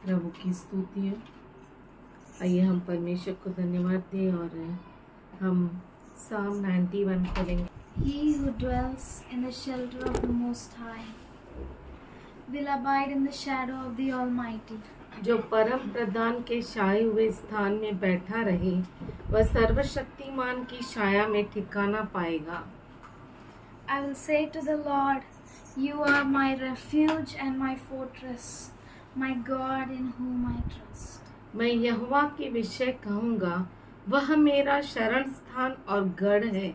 प्रभु की स्तुति हो। आइए हम परमेश्वर को धन्यवाद दें और हम Psalm 91 खोलेंगे। He who dwells in the shelter of the Most High will abide in the shadow of the Almighty. जो परम प्रधान के छाए हुए स्थान में बैठा रहे वह सर्वशक्तिमान की छाया में ठिकाना पाएगा। I will say to the Lord, You are my refuge and my fortress, my God in whom I trust. मैं यहोवा के विषय कहूँगा, वह मेरा शरण स्थान और गढ़ है,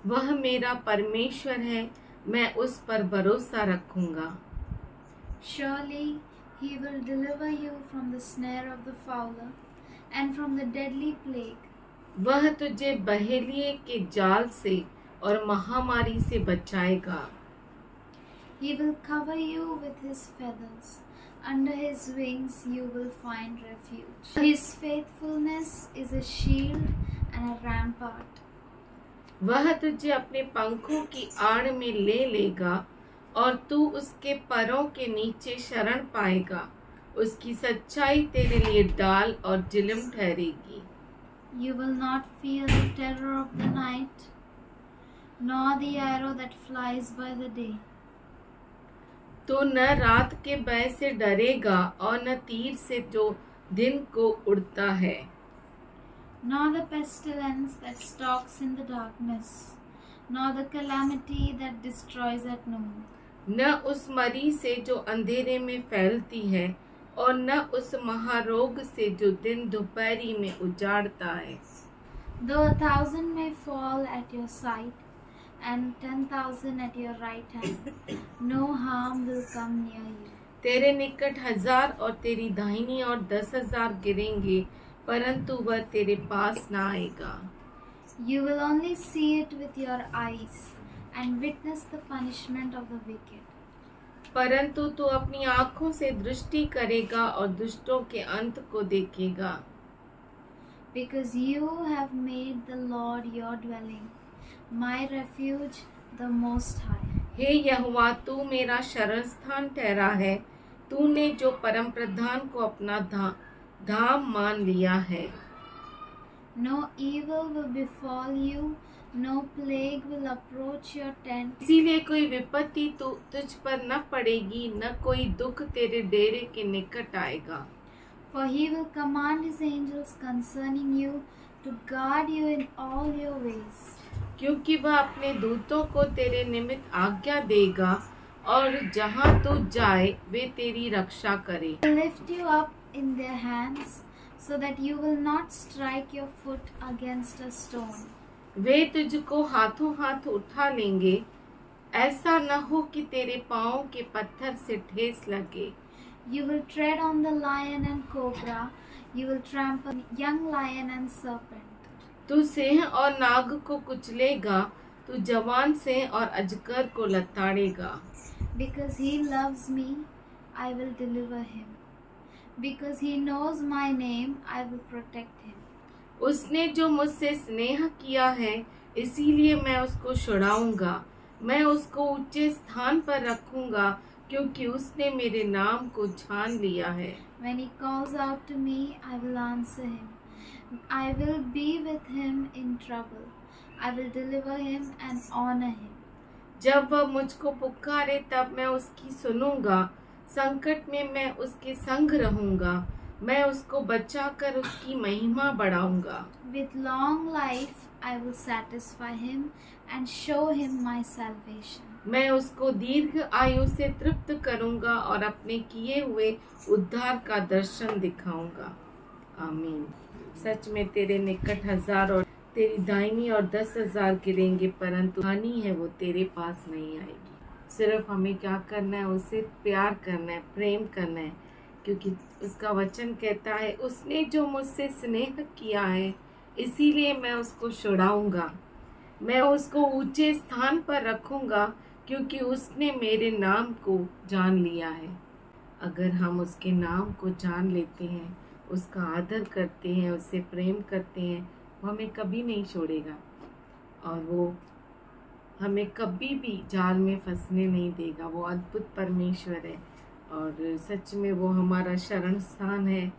वह मेरा परमेश्वर है, मैं उस पर भरोसा रखूँगा। Surely he will deliver you from the snare of the fowler and from the deadly plague. वह तुझे बहेलिये के जाल से और महामारी से बचाएगा। He will cover you with his feathers. Under his wings you will find refuge. His faithfulness is a shield and a rampart. वह तुझे अपने पंखों की आड़ में ले लेगा और तू उसके पैरों के नीचे शरण पाएगा। उसकी सच्चाई तेरे लिए डाल और झिलम ठहरेगी। You will not fear the terror of the night, nor the arrow that flies by the day. तो न रात के भय से डरेगा और न तीर से जो दिन को उड़ता है। Nor the pestilence that stalks in the darkness, nor the calamity that destroys at noon. न उस मरी से जो अंधेरे में फैलती है और न उस महारोग से जो दिन दोपहरी में उजाड़ता है। Though 1,000 may fall at your side and 10,000 at your right hand, no harm will come near you. तेरे निकट 1,000 और तेरी दाहिनी और 10,000 गिरेंगे, परंतु वह तेरे पास ना आएगा। You will only see it with your eyes and witness the punishment of the wicked. परंतु तू अपनी आँखों से दृष्टि करेगा और दुष्टों के अंत को देखेगा। Because you have made the Lord your dwelling, my refuge, the Most High. हे यहोवा, तू मेरा शरण स्थान ठहरा है, तूने जो परम प्रधान को अपना धाम मान लिया है। No evil will befall you, no plague will approach your tent. इसीलिए कोई विपत्ति तुझ पर न पड़ेगी, न कोई दुख तेरे डेरे के निकट आएगा। For he will command his angels concerning you to guard you in all your ways. क्योंकि वह अपने दूतों को तेरे निमित्त आज्ञा देगा और जहाँ तू जाए वे तेरी रक्षा करे। They will lift you up in their hands so that you will not strike your foot against a stone. वे तुझको हाथों हाथ उठा लेंगे, ऐसा न हो कि तेरे पाँव के पत्थर से ठेस लगे। You will tread on the lion and cobra, you will trample young lion and serpent. तू सिंह और नाग को कुचलेगा, तू जवान सिंह और अजगर को लताड़ेगा। Because he loves me, I will deliver him. Because he knows my name, I will protect him. उसने जो मुझसे स्नेह किया है, इसीलिए मैं उसको छुड़ाऊंगा। मैं उसको ऊंचे स्थान पर रखूंगा, क्योंकि उसने मेरे नाम को जान लिया है। When he calls out to me, I will answer him. I will be with him in trouble. I will deliver him and honor him. जब वह मुझको पुकारे तब मैं उसकी सुनूंगा, संकट में मैं उसके संग रहूंगा, मैं उसको बचाकर उसकी महिमा बढ़ाऊंगा। With long life I will satisfy him and show him my salvation. मैं उसको दीर्घ आयु से तृप्त करूंगा और अपने किए हुए उद्धार का दर्शन दिखाऊंगा। आमीन। सच में तेरे निकट 1,000 और तेरी दाहिनी और 10,000 गिरेंगे, परंतु हानि है वो तेरे पास नहीं आएगी। सिर्फ हमें क्या करना है, उससे प्यार करना है, प्रेम करना है, क्योंकि उसका वचन कहता है उसने जो मुझसे स्नेह किया है, इसीलिए मैं उसको छुड़ाऊंगा, मैं उसको ऊंचे स्थान पर रखूंगा, क्योंकि उसने मेरे नाम को जान लिया है। अगर हम उसके नाम को जान लेते हैं, उसका आदर करते हैं, उससे प्रेम करते हैं, वो हमें कभी नहीं छोड़ेगा और वो हमें कभी भी जाल में फंसने नहीं देगा। वो अद्भुत परमेश्वर है और सच में वो हमारा शरण स्थान है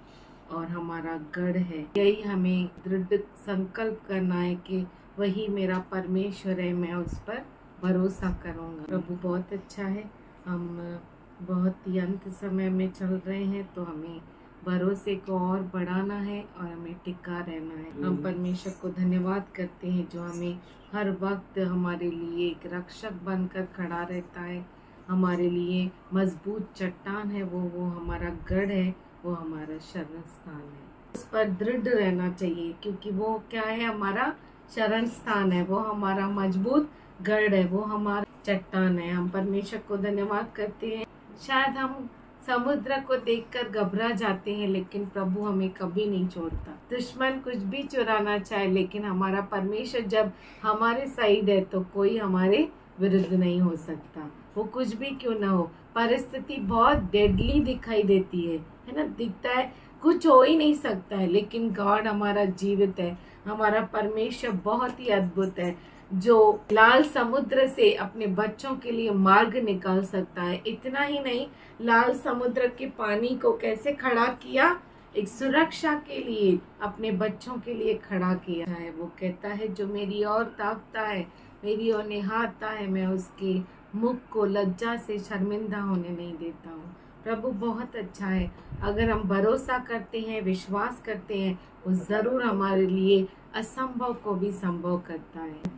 और हमारा गढ़ है। यही हमें दृढ़ संकल्प करना है कि वही मेरा परमेश्वर है, मैं उस पर भरोसा करूँगा। प्रभु बहुत अच्छा है। हम बहुत ही अंत समय में चल रहे हैं, तो हमें भरोसे को और बढ़ाना है और हमें टिका रहना है। हम परमेश्वर को धन्यवाद करते हैं जो हमें हर वक्त हमारे लिए एक रक्षक बनकर खड़ा रहता है, हमारे लिए मजबूत चट्टान है, वो हमारा गढ़ है, वो हमारा शरण स्थान है। उस पर दृढ़ रहना चाहिए क्योंकि वो क्या है, हमारा शरण स्थान है, वो हमारा मजबूत गढ़ है, वो हमारा चट्टान है। हम परमेश्वर को धन्यवाद करते हैं। शायद हम समुद्र को देखकर घबरा जाते हैं, लेकिन प्रभु हमें कभी नहीं छोड़ता। दुश्मन कुछ भी चुराना चाहे, लेकिन हमारा परमेश्वर जब हमारे साइड है तो कोई हमारे विरुद्ध नहीं हो सकता। वो कुछ भी क्यों ना हो, परिस्थिति बहुत डेडली दिखाई देती है ना, दिखता है कुछ हो ही नहीं सकता है, लेकिन गॉड हमारा जीवित है। हमारा परमेश्वर बहुत ही अद्भुत है, जो लाल समुद्र से अपने बच्चों के लिए मार्ग निकाल सकता है। इतना ही नहीं, लाल समुद्र के पानी को कैसे खड़ा किया, एक सुरक्षा के लिए अपने बच्चों के लिए खड़ा किया है। वो कहता है जो मेरी ओर ताकता है, मेरी ओर निहारता है, मैं उसके मुख को लज्जा से शर्मिंदा होने नहीं देता हूँ। प्रभु बहुत अच्छा है। अगर हम भरोसा करते हैं, विश्वास करते हैं, वो जरूर हमारे लिए असंभव को भी संभव करता है।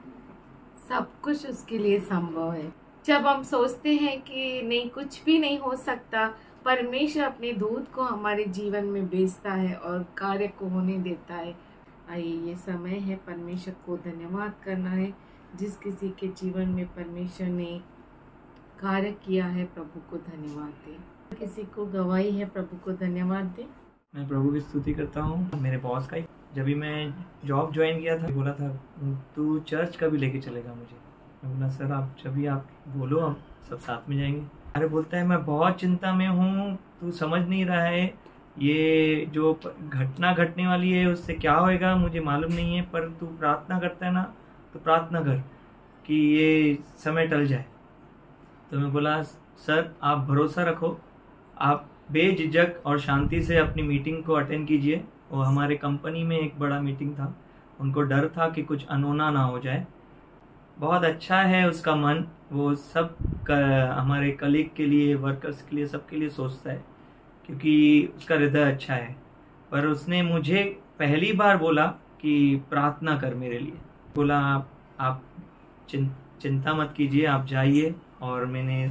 सब कुछ उसके लिए संभव है। जब हम सोचते हैं कि नहीं, कुछ भी नहीं हो सकता, परमेश्वर अपने दूत को हमारे जीवन में भेजता है और कार्य को होने देता है। आइए, ये समय है परमेश्वर को धन्यवाद करना है। जिस किसी के जीवन में परमेश्वर ने कार्य किया है, प्रभु को धन्यवाद दे। किसी को गवाही है, प्रभु को धन्यवाद दे। मैं प्रभु की स्तुति करता हूँ। मेरे बॉस का जब भी मैं जॉब ज्वाइन किया था, बोला था तू चर्च कभी लेके चलेगा मुझे। मैं बोला सर आप जब भी आप बोलो हम सब साथ में जाएंगे। अरे बोलता है मैं बहुत चिंता में हूँ, तू समझ नहीं रहा है, ये जो घटना घटने वाली है उससे क्या होएगा मुझे मालूम नहीं है, पर तू प्रार्थना करता है ना, तो प्रार्थना कर कि ये समय टल जाए। तो मैं बोला सर आप भरोसा रखो, आप बेझिझक और शांति से अपनी मीटिंग को अटेंड कीजिए। और हमारे कंपनी में एक बड़ा मीटिंग था, उनको डर था कि कुछ अनहोना ना हो जाए। बहुत अच्छा है उसका मन, वो सब हमारे कलीग के लिए, वर्कर्स के लिए, सबके लिए सोचता है क्योंकि उसका हृदय अच्छा है। पर उसने मुझे पहली बार बोला कि प्रार्थना कर मेरे लिए। बोला आप चिंता मत कीजिए, आप जाइए। और मैंने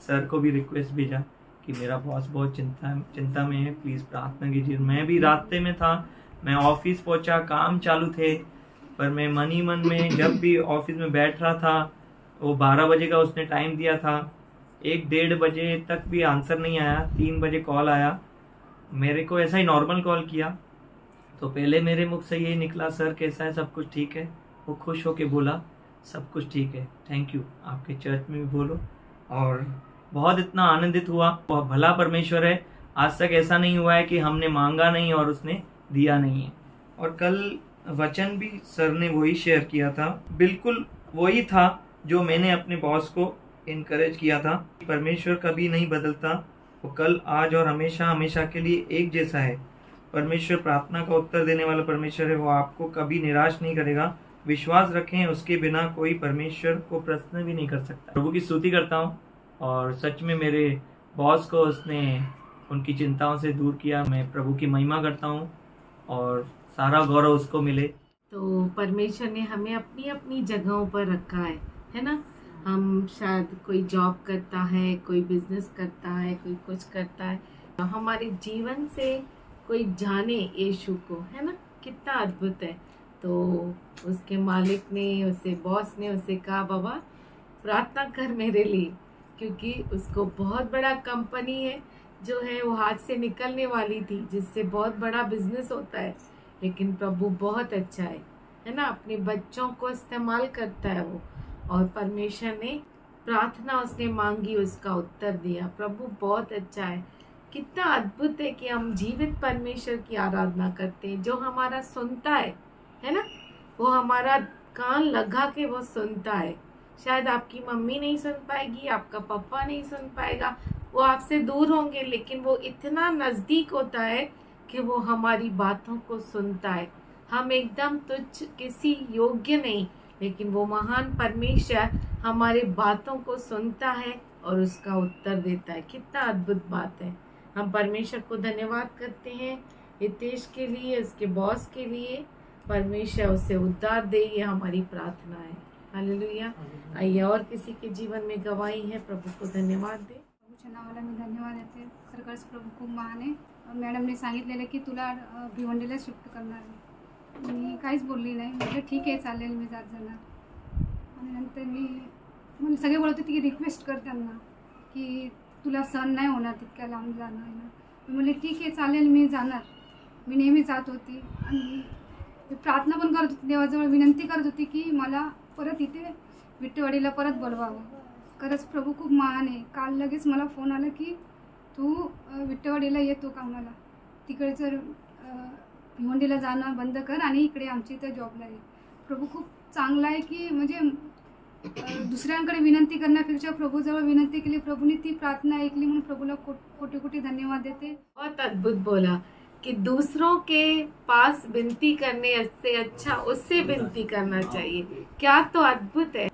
सर को भी रिक्वेस्ट भेजा कि मेरा बॉस बहुत चिंता में है, प्लीज़ प्रार्थना कीजिए। मैं भी रास्ते में था, मैं ऑफिस पहुंचा, काम चालू थे, पर मैं मन ही मन में जब भी ऑफिस में बैठ रहा था, वो 12 बजे का उसने टाइम दिया था, 1-1:30 बजे तक भी आंसर नहीं आया। 3 बजे कॉल आया, मेरे को ऐसा ही नॉर्मल कॉल किया, तो पहले मेरे मुख से यही निकला सर कैसा है, सब कुछ ठीक है। वो खुश होके बोला सब कुछ ठीक है, थैंक यू, आपके चर्च में भी बोलो। और बहुत इतना आनंदित हुआ। वह भला परमेश्वर है, आज तक ऐसा नहीं हुआ है कि हमने मांगा नहीं और उसने दिया नहीं है। और कल वचन भी सर ने वही शेयर किया था, बिल्कुल वही था जो मैंने अपने बॉस को इनकरेज किया था। परमेश्वर कभी नहीं बदलता, वो कल, आज और हमेशा हमेशा के लिए एक जैसा है। परमेश्वर प्रार्थना का उत्तर देने वाला परमेश्वर है, वो आपको कभी निराश नहीं करेगा। विश्वास रखें, उसके बिना कोई परमेश्वर को प्रश्न भी नहीं कर सकता। प्रभु की स्तुति करता हूँ और सच में मेरे बॉस को उसने उनकी चिंताओं से दूर किया। मैं प्रभु की महिमा करता हूँ और सारा गौरव उसको मिले। तो परमेश्वर ने हमें अपनी अपनी जगहों पर रखा है ना। हम शायद कोई जॉब करता है, कोई बिजनेस करता है, कोई कुछ करता है, हमारे जीवन से कोई जाने यीशु को, है ना, कितना अद्भुत है। तो उसके मालिक ने उसे, बॉस ने उसे कहा बाबा प्रार्थना कर मेरे लिए, क्योंकि उसको बहुत बड़ा कंपनी है जो है वो हाथ से निकलने वाली थी, जिससे बहुत बड़ा बिजनेस होता है। लेकिन प्रभु बहुत अच्छा है ना, अपने बच्चों को इस्तेमाल करता है वो। और परमेश्वर ने प्रार्थना उसने मांगी, उसका उत्तर दिया। प्रभु बहुत अच्छा है। कितना अद्भुत है कि हम जीवित परमेश्वर की आराधना करते हैं, जो हमारा सुनता है ना। वो हमारा कान लगा के वो सुनता है। शायद आपकी मम्मी नहीं सुन पाएगी, आपका पापा नहीं सुन पाएगा, वो आपसे दूर होंगे, लेकिन वो इतना नजदीक होता है कि वो हमारी बातों को सुनता है। हम एकदम तुच्छ, किसी योग्य नहीं, लेकिन वो महान परमेश्वर हमारे बातों को सुनता है और उसका उत्तर देता है। कितना अद्भुत बात है। हम परमेश्वर को धन्यवाद करते हैं हितेश के लिए, उसके बॉस के लिए। परमेश्वर उसे उद्धार दे, ये हमारी प्रार्थना है। हालेलुया। आइए और किसी के जीवन में गवाही है, प्रभु को धन्यवाद दे। प्रभूच्या नावाला मी धन्यवाद देते। खरखरच प्रभू खूप महान आहे। मॅडमने सांगितलेलं की तुला भिवंडीला शिफ्ट करणार आहे। मी काहीच बोलली नाही, म्हणजे ठीक आहे चालेल, मी जात जाणार। आणि नंतर मला सगळे बोलत होते की रिक्वेस्ट कर त्यांना की तुला सहन नाही होणार तितक्या लांब जाणं आहे ना। मी म्हणले ठीक आहे चालेल, मी जाणार। मी नेहमी जात होती आणि प्रार्थना पण करत होती, देवाजवळ विनंती करत होती की मला परत इथे विट्टेवाडीला परत बोलवावं। खरंच प्रभू खूप महान आहे। काल लगेच मला फोन आला की तू विट्टेवाडीला येतो का, मला तिकडचं भिवंडीला जाणं बंद कर आणि इकडे आमच्या इथं जॉबला आहे। प्रभू खूप चांगला आहे की म्हणजे दुसऱ्यांकडे विनंती करण्यापेक्षा प्रभूजवळ विनंती केली, प्रभूने ती प्रार्थना ऐकली, म्हणून प्रभूला कोटी कोटी धन्यवाद देते। बहुत अद्भुत बोला कि दूसरों के पास विनती करने से अच्छा उससे विनती करना चाहिए। क्या तो अद्भुत है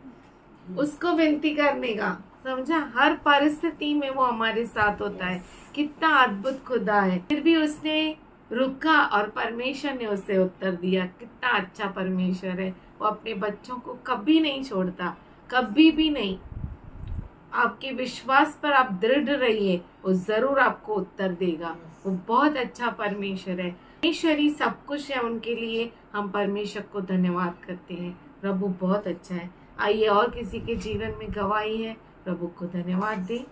उसको विनती करने का, समझा। हर परिस्थिति में वो हमारे साथ होता है। कितना अद्भुत खुदा है। फिर भी उसने रुका और परमेश्वर ने उसे उत्तर दिया। कितना अच्छा परमेश्वर है। वो अपने बच्चों को कभी नहीं छोड़ता, कभी भी नहीं। आपके विश्वास पर आप दृढ़ रहिए, वो जरूर आपको उत्तर देगा। वो बहुत अच्छा परमेश्वर है। परमेश्वर ही सब कुछ है उनके लिए। हम परमेश्वर को धन्यवाद करते हैं। प्रभु बहुत अच्छा है। आइए और किसी के जीवन में गवाही है, प्रभु को धन्यवाद दे।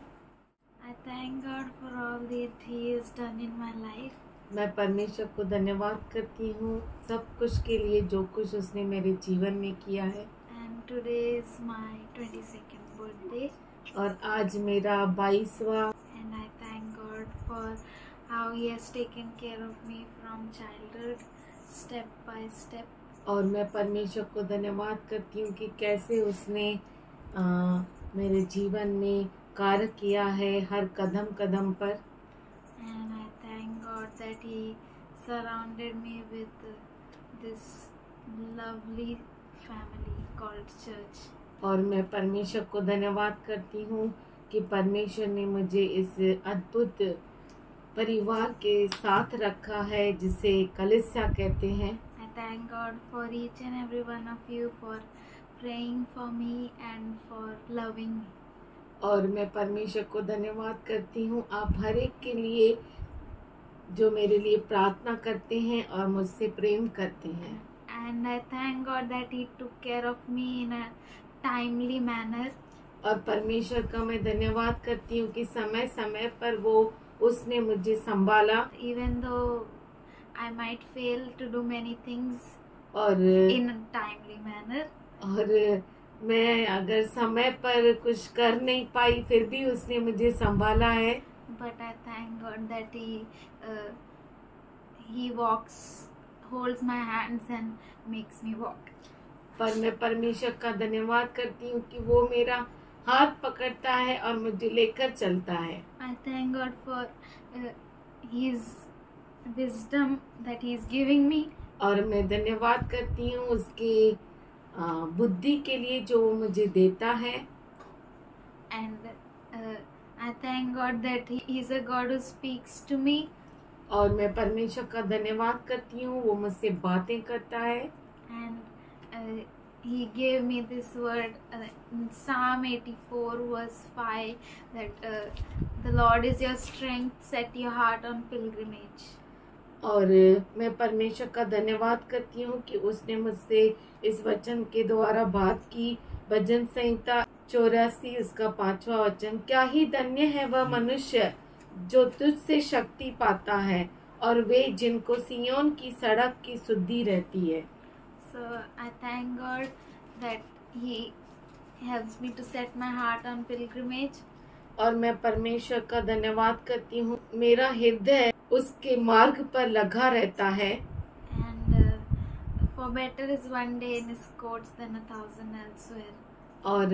I thank God for all that He has done in my life. मैं परमेश्वर को धन्यवाद करती हूँ सब कुछ के लिए, जो कुछ उसने मेरे जीवन में किया है। And today is my 22nd birthday. और आज मेरा 22वां। And I thank God for how He has taken care of me from childhood, step by step. और मैं परमेश्वर को धन्यवाद करती हूँ कि कैसे उसने मेरे जीवन में कार्य किया है हर कदम कदम पर। And I thank God that He surrounded me with this lovely family called church. और मैं परमेश्वर को धन्यवाद करती हूँ कि परमेश्वर ने मुझे इस अद्भुत परिवार के साथ रखा है जिसे कलीसिया कहते हैं। I thank God for each and every one of you for praying for me and for loving me. और मैं परमेश्वर को धन्यवाद करती हूँ आप हर एक के लिए जो मेरे लिए प्रार्थना करते हैं और मुझसे प्रेम करते हैं। And I thank God that He took care of me in a timely manner. और परमेश्वर का मैं धन्यवाद करती हूँ कि समय समय पर वो उसने मुझे संभाला। Even though I might fail to do many things और in a timely manner. और मैं अगर समय पर कुछ कर नहीं पाई फिर भी उसने मुझे संभाला है। But I thank God that He holds my hands and makes me walk. पर मैं परमेश्वर का धन्यवाद करती हूँ कि वो मेरा हाथ पकड़ता है और मुझे लेकर चलता है। I thank God for His wisdom that He is giving me. और मैं धन्यवाद करती हूँ उसकी बुद्धि के लिए जो वो मुझे देता है। And I thank God that He is a God who speaks to me. और मैं परमेश्वर का धन्यवाद करती हूँ वो मुझसे बातें करता है। And He gave me this word in Psalm 84 verse 5 that the Lord is your strength, set your heart on pilgrimage. और मैं परमेश्वर का धन्यवाद करती हूँ कि उसने मुझसे इस वचन के द्वारा बात की। भजन संहिता 84 उसका 5वां वचन, क्या ही धन्य है वह मनुष्य जो तुझसे शक्ति पाता है और वे जिनको सियोन की सड़क की शुद्धि रहती है। So I thank God that He helps me to set my heart on pilgrimage. और मैं परमेश्वर का धन्यवाद करती हूँ मेरा हृदय उसके मार्ग पर लगा रहता है। And for better is one day in His courts than 1,000 elsewhere. और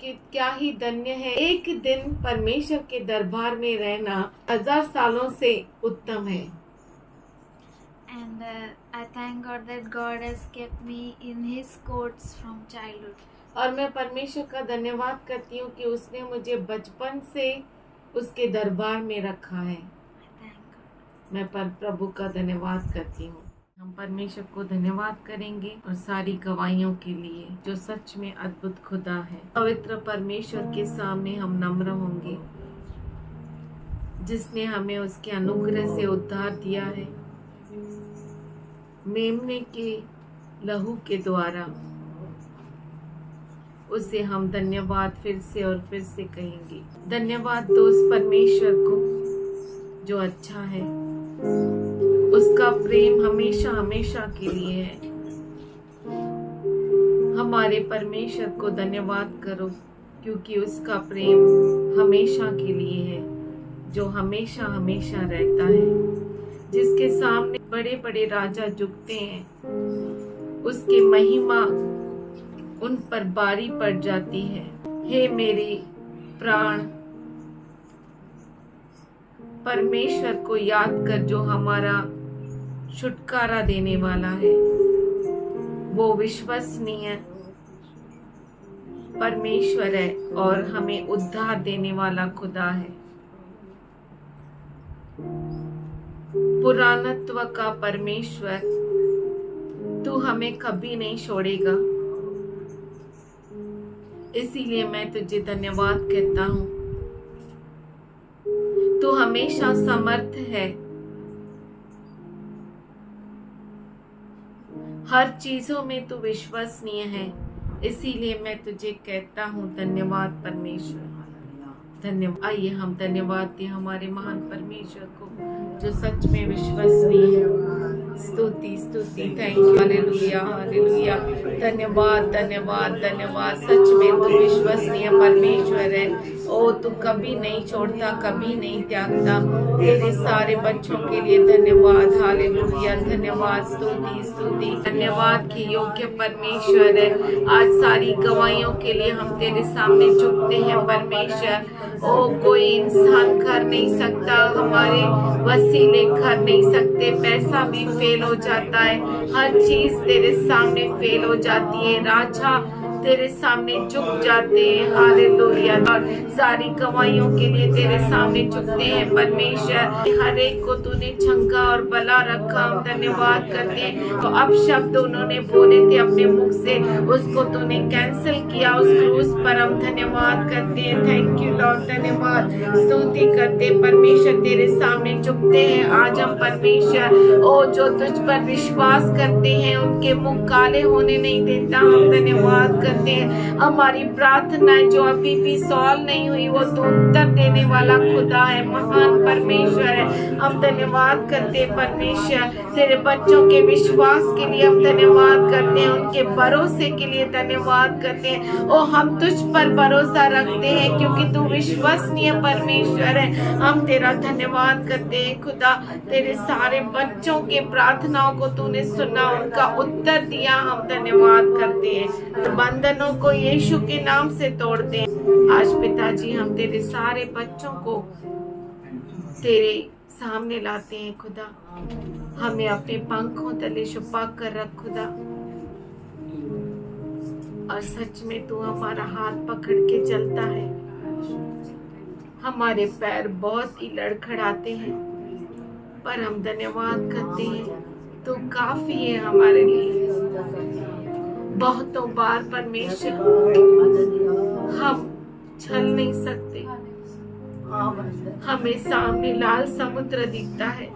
कि क्या ही धन्य है, एक दिन परमेश्वर के दरबार में रहना 1000 सालों से उत्तम है। And I thank God that God has kept me in His courts from childhood. और मैं परमेश्वर का धन्यवाद करती हूँ कि उसने मुझे बचपन से उसके दरबार में रखा है। I thank God. मैं प्रभु का धन्यवाद करती हूँ। हम परमेश्वर को धन्यवाद करेंगे और सारी गवाहियों के लिए जो सच में अद्भुत खुदा है। पवित्र परमेश्वर के सामने हम नम्र होंगे, जिसने हमें उसके अनुग्रह से उद्धार दिया है, मेमने के लहू के द्वारा। उसे हम धन्यवाद फिर से और फिर से कहेंगे। धन्यवाद दो उस परमेश्वर को जो अच्छा है, उसका प्रेम हमेशा हमेशा के लिए है। हमारे परमेश्वर को धन्यवाद करो क्योंकि उसका प्रेम हमेशा के लिए है, जो हमेशा हमेशा रहता है, जिसके सामने बड़े बड़े राजा झुकते हैं, उसकी महिमा उन पर भारी पड़ जाती है। हे मेरे प्राण, परमेश्वर को याद कर जो हमारा छुटकारा देने वाला है। वो विश्वसनीय परमेश्वर है और हमें उद्धार देने वाला खुदा है। पुराणत्व का परमेश्वर, तू हमें कभी नहीं छोड़ेगा। इसीलिए मैं तुझे धन्यवाद कहता हूँ। तू हमेशा समर्थ है, हर चीजों में तू विश्वसनीय है। इसीलिए मैं तुझे कहता हूँ धन्यवाद परमेश्वर, धन्यवाद। आइए हम धन्यवाद दें हमारे महान परमेश्वर को जो सच में विश्वसनीय है। स्तुति स्तुति, थैंक यू, हालेलुया हालेलुया। धन्यवाद धन्यवाद धन्यवाद। सच में तू विश्वसनीय परमेश्वर है। ओ तू कभी नहीं छोड़ता, कभी नहीं त्यागता। तेरे सारे बच्चों के लिए धन्यवाद, हालेलुया, धन्यवाद, स्तुति स्तुति। धन्यवाद के योग्य परमेश्वर है। आज सारी गवाहियों के लिए हम तेरे सामने झुकते हैं परमेश्वर। ओ कोई इंसान कर नहीं सकता, हमारे वसीले कर नहीं सकते। पैसा भी फेल हो जाता है, हर चीज तेरे सामने फेल हो जाती है। राजा तेरे सामने झुक जाते हैं, हालेलुया। और सारी गवाहियों के लिए तेरे सामने झुकते हैं परमेश्वर। हर एक को तूने छंका और भला रखा, हम धन्यवाद करते हैं। तो अब शब्द उन्होंने बोले थे अपने मुख से, उसको तूने कैंसिल किया उस क्रूस पर। हम धन्यवाद करते हैं, थैंक यू लॉर्ड, धन्यवाद। स्तुति करते परमेश्वर, तेरे सामने झुकते हैं आज हम परमेश्वर। ओ जो तुझ पर विश्वास करते हैं उनके मुख काले होने नहीं देता, हम धन्यवाद करते हैं। हमारी प्रार्थनाएं जो अभी भी सॉल्व नहीं हुई, वो तो उत्तर देने वाला खुदा है, महान परमेश्वर है। हम धन्यवाद करते हैं परमेश्वर, तेरे बच्चों के विश्वास के लिए हम धन्यवाद करते हैं, उनके भरोसे के लिए धन्यवाद करते हैं। ओ हम तुझ पर भरोसा रखते हैं क्योंकि तू विश्वसनीय परमेश्वर है। हम तेरा धन्यवाद करते हैं खुदा, तेरे सारे बच्चों के प्रार्थनाओं को तूने सुना, उनका उत्तर दिया, हम धन्यवाद करते हैं। बंधनों को यीशु के नाम से तोड़ते हैं। आज पिताजी हम तेरे सारे बच्चों को तेरे सामने लाते हैं खुदा, हमें अपने पंखों तले छुपा कर रख खुदा। और सच में तू हमारा हाथ पकड़ के चलता है। हमारे पैर बहुत ही लड़खड़ाते हैं पर हम धन्यवाद करते हैं, तू काफी है हमारे लिए। बहुतों बार परमेश्वर हम चल नहीं सकते, हमें सामने लाल समुद्र दिखता है,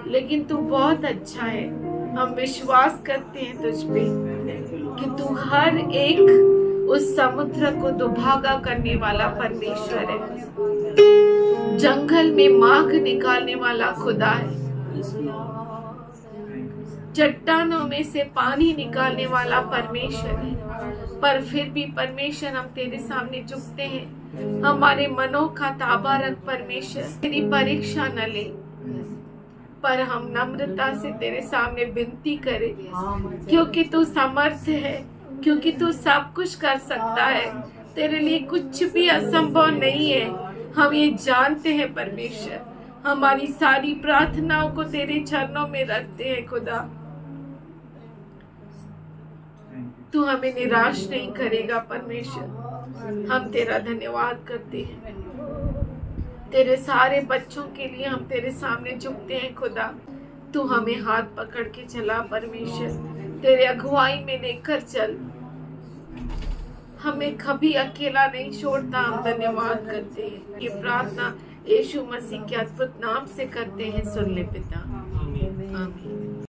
लेकिन तू बहुत अच्छा है। हम विश्वास करते हैं तुझ पे कि तू हर एक उस समुद्र को दुभागा करने वाला परमेश्वर है, जंगल में मार्ग निकालने वाला खुदा है, चट्टानों में से पानी निकालने वाला परमेश्वर है। पर फिर भी परमेश्वर हम तेरे सामने झुकते हैं, हमारे मनों का ताबा रख परमेश्वर, तेरी परीक्षा न ले, पर हम नम्रता से तेरे सामने विनती करें क्योंकि तू समर्थ है। क्योंकि तू सब कुछ कर सकता है, तेरे लिए कुछ भी असंभव नहीं है। हम ये जानते हैं परमेश्वर, हमारी सारी प्रार्थनाओं को तेरे चरणों में रखते हैं खुदा। तू हमें निराश नहीं करेगा परमेश्वर। हम तेरा धन्यवाद करते हैं। तेरे सारे बच्चों के लिए हम तेरे सामने झुकते हैं खुदा। तू हमें हाथ पकड़ के चला परमेश्वर, तेरे अगुवाई में लेकर चल, हमें कभी अकेला नहीं छोड़ता। हम धन्यवाद करते हैं। ये प्रार्थना यीशु मसीह के अद्भुत नाम से करते हैं, सुन ले पिता। आमीन।